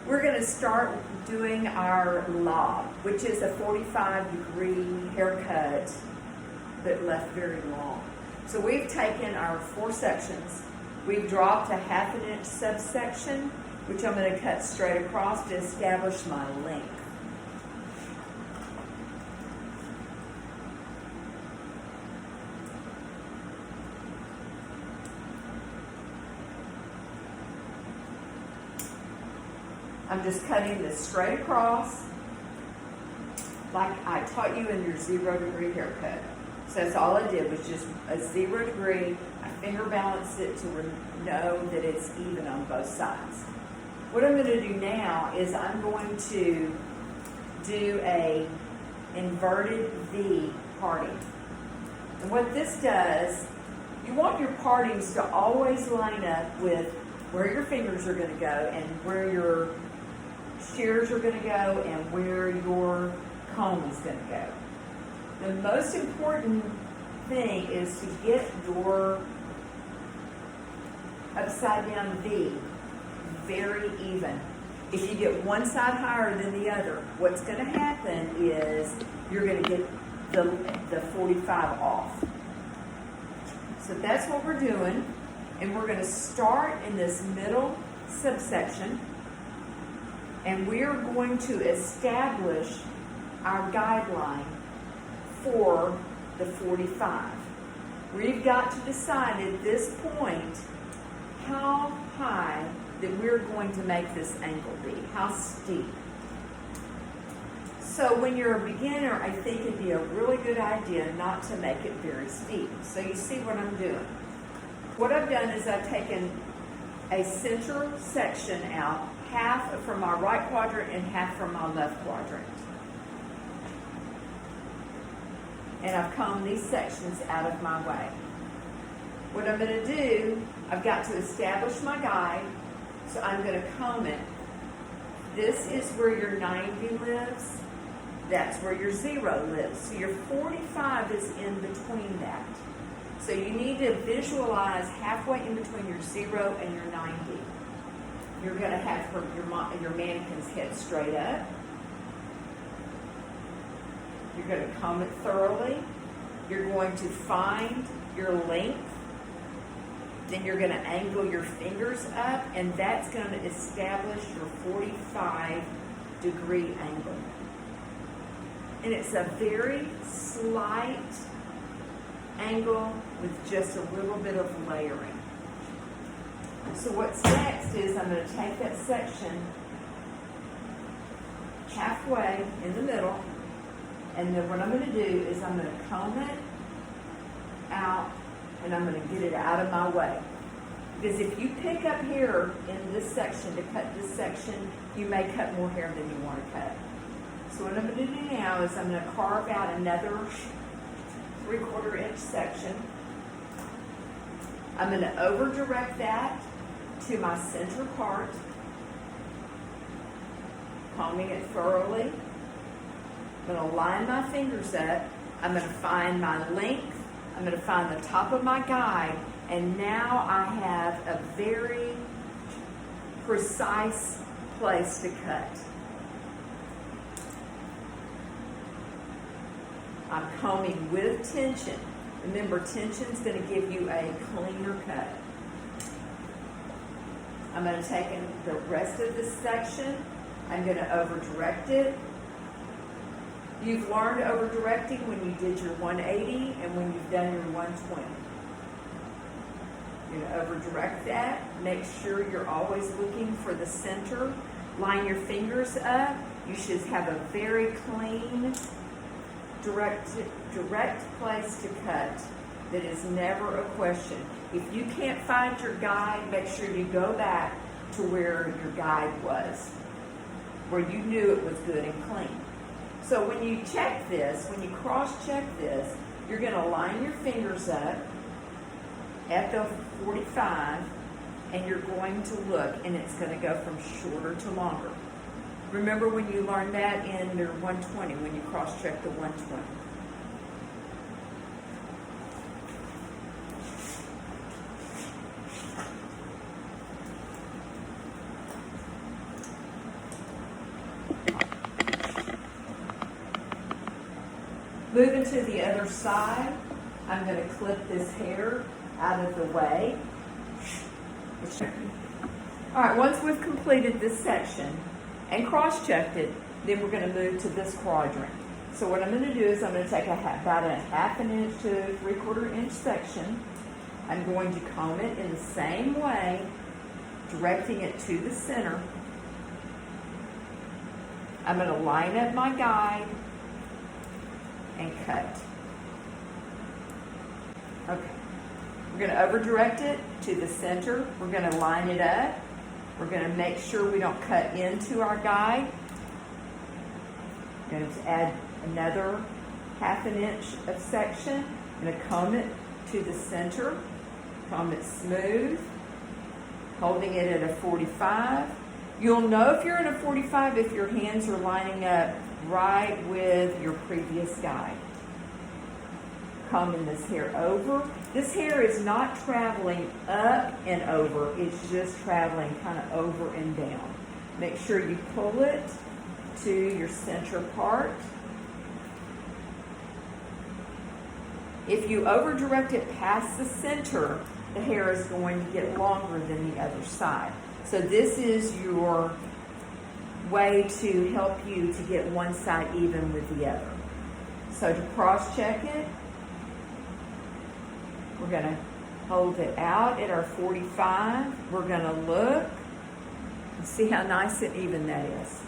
We're going to start doing our lob, which is a 45-degree haircut but left very long. So we've taken our 4 sections, we've dropped a 1/2 inch subsection, which I'm going to cut straight across to establish my length. I'm just cutting this straight across like I taught you in your 0-degree haircut. So that's all I did was just a 0 degree. I finger balanced it to know that it's even on both sides. What I'm going to do now is I'm going to do a inverted V parting. And what this does, you want your partings to always line up with where your fingers are going to go and where your shears are going to go and where your comb is going to go. The most important thing is to get your upside down V very even. If you get one side higher than the other, what's going to happen is you're going to get the 45 off. So that's what we're doing, and we're going to start in this middle subsection, and we're going to establish our guideline for the 45. We've got to decide at this point how high that we're going to make this angle be, how steep. So when you're a beginner, I think it'd be a really good idea not to make it very steep. So you see what I'm doing. What I've done is I've taken a center section out, half from my right quadrant and half from my left quadrant. And I've combed these sections out of my way. What I'm going to do, I've got to establish my guide, so I'm going to comb it. This is where your 90 lives. That's where your 0 lives. So your 45 is in between that. So you need to visualize halfway in between your 0 and your 90. You're going to have your mannequin's head straight up. You're going to comb it thoroughly. You're going to find your length. Then you're going to angle your fingers up, and that's going to establish your 45-degree angle. And it's a very slight angle with just a little bit of layering. So what's next is I'm going to take that section halfway in the middle, and then what I'm going to do is I'm going to comb it out, and I'm going to get it out of my way. Because if you pick up here in this section to cut this section, you may cut more hair than you want to cut. So what I'm going to do now is I'm going to carve out another 3/4 inch section. I'm going to over direct that to my center part, combing it thoroughly. I'm going to line my fingers up. I'm going to find my length. I'm going to find the top of my guide, and now I have a very precise place to cut. I'm combing with tension. Remember, tension is going to give you a cleaner cut. I'm going to take in the rest of this section. I'm going to over direct it. You've learned over directing when you did your 180 and when you've done your 120. You're going to over direct that. Make sure you're always looking for the center. Line your fingers up. You should have a very clean, direct place to cut. That is never a question. If you can't find your guide, make sure you go back to where your guide was, where you knew it was good and clean. So when you check this, when you cross-check this, you're going to line your fingers up at the 45, and you're going to look, and it's going to go from shorter to longer. Remember when you learned that in your 120, when you cross-check the 120. Moving to the other side, I'm going to clip this hair out of the way. All right, once we've completed this section and cross-checked it, then we're going to move to this quadrant. So what I'm going to do is I'm going to take about a 1/2 inch to 3/4 inch section. I'm going to comb it in the same way, directing it to the center. I'm going to line up my guide and cut. Okay. We're going to over direct it to the center. We're going to line it up. We're going to make sure we don't cut into our guide. I'm going to add another 1/2 inch of section. I'm going to comb it to the center, comb it smooth, holding it at a 45. You'll know if you're at a 45 if your hands are lining up right with your previous guide. Combing this hair over. This hair is not traveling up and over, it's just traveling kind of over and down. Make sure you pull it to your center part. If you over direct it past the center, the hair is going to get longer than the other side. So this is your way to help you to get one side even with the other. So to cross check it, we're going to hold it out at our 45. We're going to look and see how nice and even that is.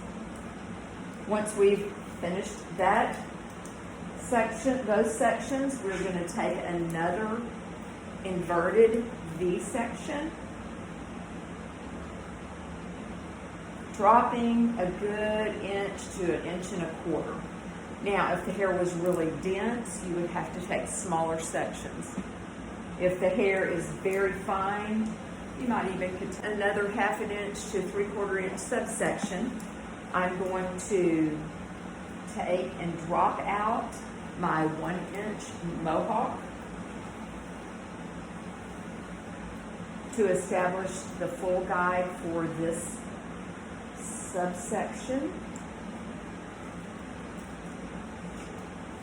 Once we've finished that section, those sections, we're going to take another inverted V section, dropping a good inch to 1.25 inches. Now, if the hair was really dense, you would have to take smaller sections. If the hair is very fine, you might even get another 1/2 inch to 3/4 inch subsection. I'm going to take and drop out my 1 inch mohawk to establish the full guide for this subsection.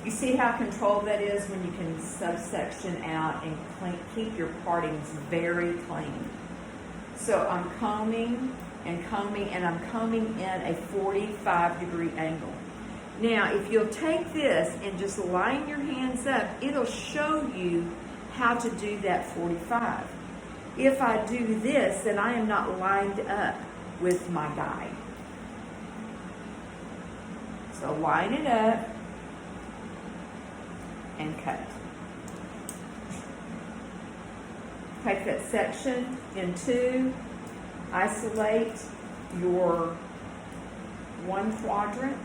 You see how controlled that is when you can subsection out and keep your partings very clean. So I'm combing and combing, and I'm combing in a 45-degree angle. Now, if you'll take this and just line your hands up, it'll show you how to do that 45. If I do this, then I am not lined up with my guide. So line it up and cut. Take that section in two, isolate your one quadrant,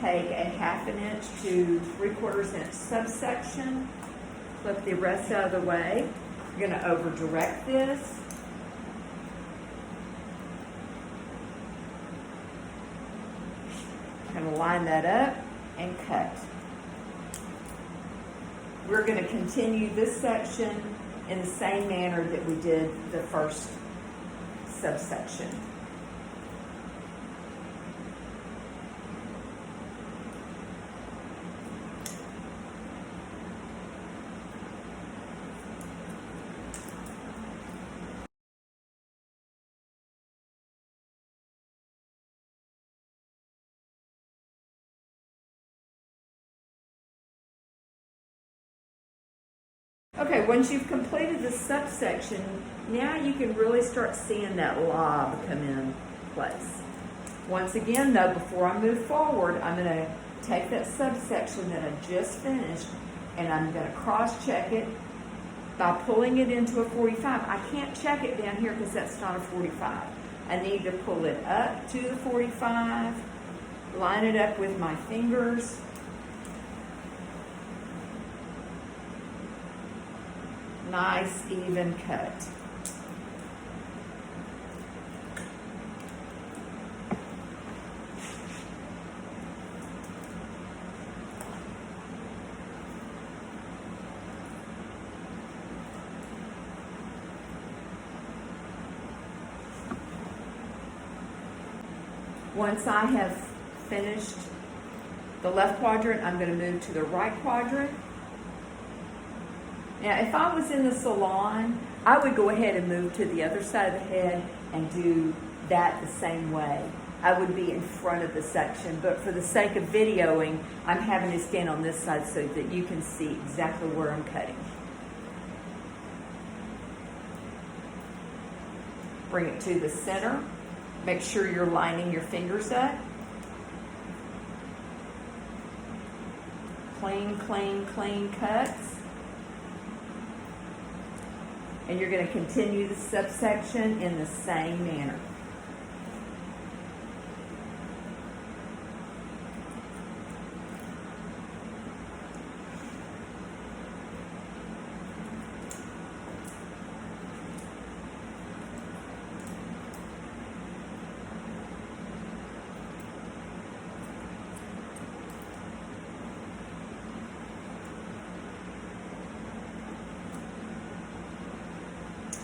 take a 1/2 inch to 3/4 inch subsection, flip the rest out of the way. You're going to over direct this. Going to line that up and cut. We're going to continue this section in the same manner that we did the first subsection. Okay, once you've completed the subsection, now you can really start seeing that lob come in place. Once again, though, before I move forward, I'm going to take that subsection that I just finished, and I'm going to cross-check it by pulling it into a 45. I can't check it down here because that's not a 45. I need to pull it up to the 45, line it up with my fingers, nice even cut. Once I have finished the left quadrant, I'm going to move to the right quadrant. Now, if I was in the salon, I would go ahead and move to the other side of the head and do that the same way. I would be in front of the section, but for the sake of videoing, I'm having to stand on this side so that you can see exactly where I'm cutting. Bring it to the center. Make sure you're lining your fingers up. Clean, clean, clean cuts. And you're going to continue the subsection in the same manner.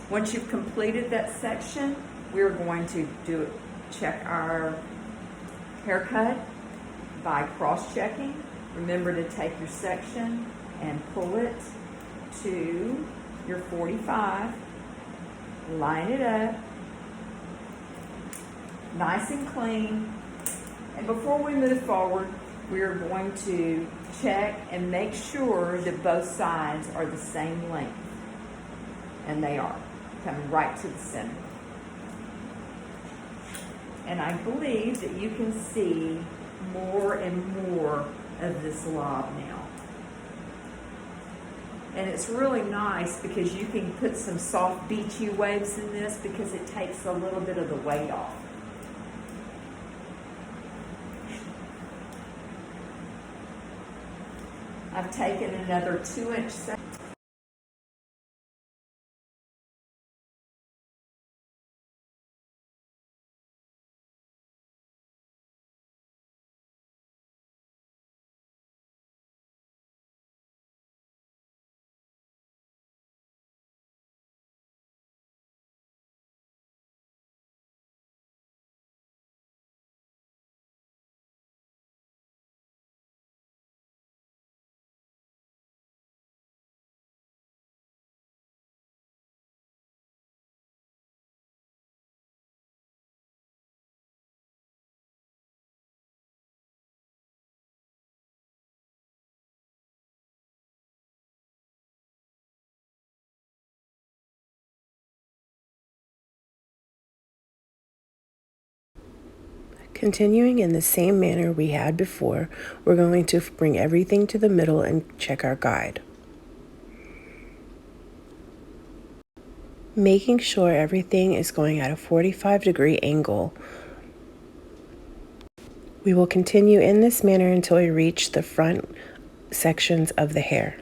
Once you've completed that section, we're going to check our haircut by cross-checking. Remember to take your section and pull it to your 45. Line it up, nice and clean. And before we move forward, we're going to check and make sure that both sides are the same length. And they are. Coming right to the center. And I believe that you can see more and more of this lob now. And it's really nice because you can put some soft beachy waves in this because it takes a little bit of the weight off. I've taken another 2-inch section. Continuing in the same manner we had before, we're going to bring everything to the middle and check our guide. Making sure everything is going at a 45-degree angle. We will continue in this manner until we reach the front sections of the hair.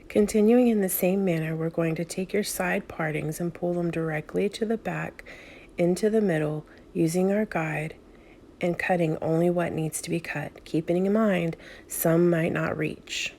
Continuing in the same manner, we're going to take your side partings and pull them directly to the back, into the middle, using our guide, and cutting only what needs to be cut, keeping in mind some might not reach.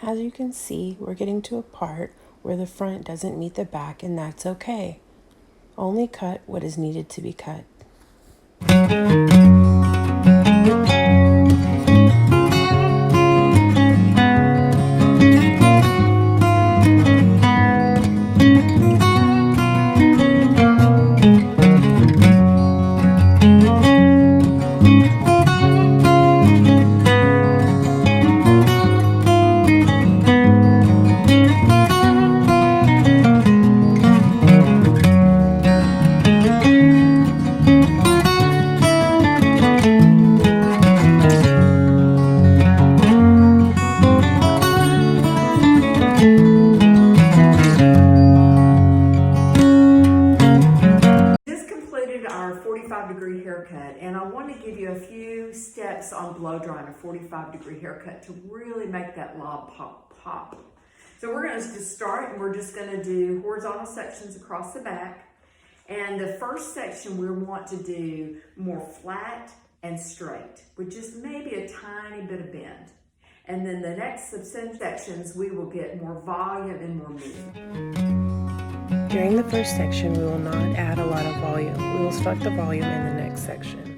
As you can see, we're getting to a part where the front doesn't meet the back, and that's okay. Only cut what is needed to be cut. Our 45-degree haircut, and I want to give you a few steps on blow drying a 45-degree haircut to really make that lob pop. So we're going to just start, and we're just going to do horizontal sections across the back. And the first section we want to do more flat and straight with just maybe a tiny bit of bend. And then the next sections we will get more volume and more movement. During the first section, we will not add a lot of volume. We will start the volume in the next section.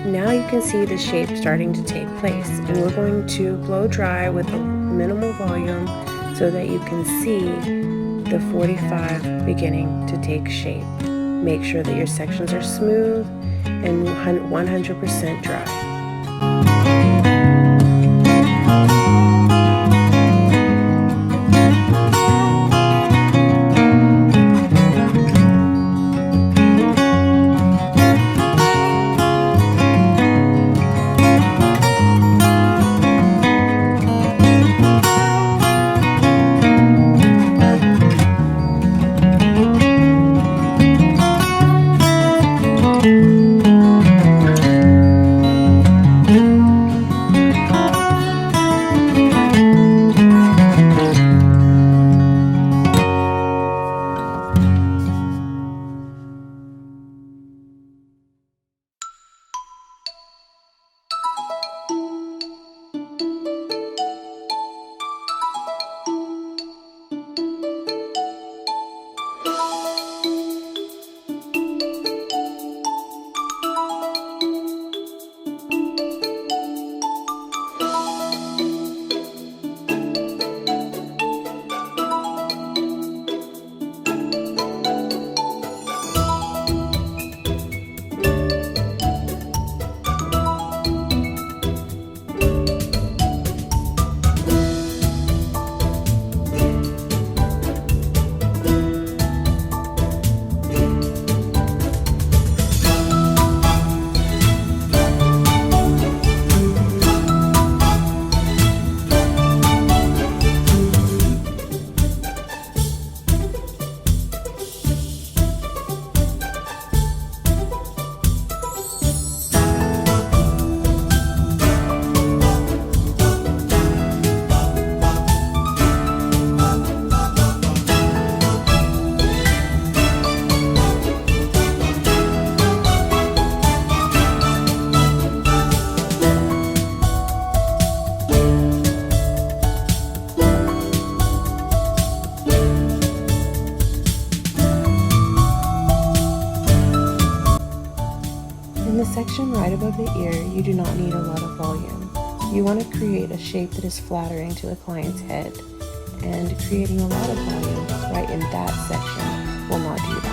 Now you can see the shape starting to take place, and we're going to blow dry with a minimal volume so that you can see the 45 beginning to take shape. Make sure that your sections are smooth and 100% dry. In the section right above the ear, you do not need a lot of volume. You want to create a shape that is flattering to the client's head, and creating a lot of volume right in that section will not do that.